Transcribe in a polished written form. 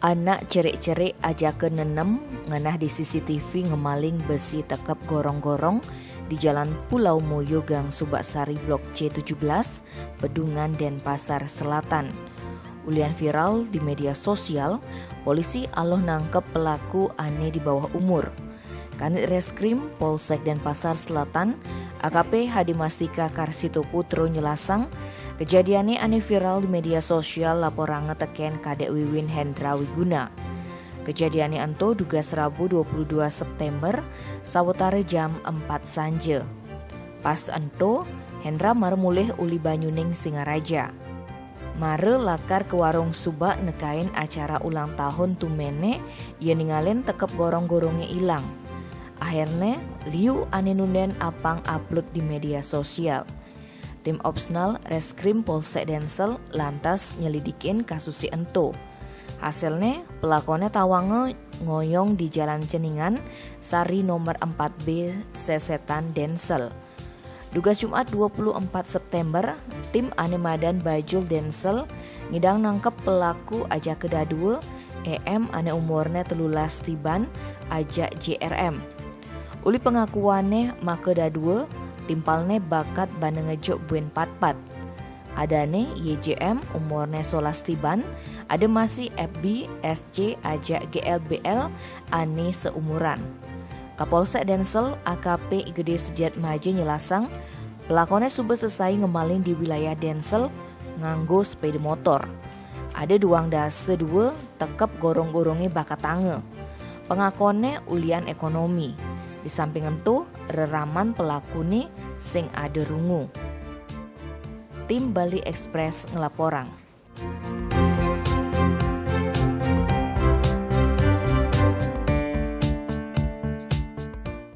Anak cerik-cerik aja ke nenem ngenah di CCTV ngemaling besi tekep gorong-gorong di Jalan Pulau Moyo Gang Subaksari Blok C17, Bedungan, Denpasar Selatan. Ulian viral di media sosial, polisi aloh nangkep pelaku ane di bawah umur. Kanit Reskrim Polsek Denpasar Selatan, AKP Hadimastika Karsito Putro nyelasang, kejadiannya ane viral di media sosial laporannya teken Kadek Wiwin Hendra Wiguna. Kejadiannya ento duga Rabu 22 September sawetare jam 4 sanje. Pas ento, Hendra mar mulih uli Banyuning Singaraja. Mare lakar ke warung Subak nekain acara ulang tahun tumene, ia ninggalin tekep gorong-gorongnya ilang. Akhirnya, liu ane nunden apang upload di media sosial. Tim Opsnal Reskrim Polsek Densel lantas nyelidikin kasus si ento. Hasilnya, pelakonnya tawange ngoyong di Jalan Ceningan, Sari nomor 4B, Sesetan, Densel. Duga Jumat 24 September, tim Anemadan Bajul Densel ngidang nangkep pelaku aja kedadua, EM ane umurnya 13 tiban, ajak JRM. Uli pengakuannya maka dadua, timpalne bakat bane ngejok buen pat-pat. Adane YJM umurnya 11 tiban, ada masih FB, SC, ajak GLBL, ane seumuran. Kapolsek Densel AKP Igede Sujiat Maje nyelasang, pelakonnya sudah selesai ngemaling di wilayah Densel nganggo sepeda motor. Ada duang dase dua tekep gorong-gorongnya bakat tange. Pengakonnya ulian ekonomi. Di samping itu, reraman pelaku nih sing ada rungu. Tim Bali Express ngelaporang.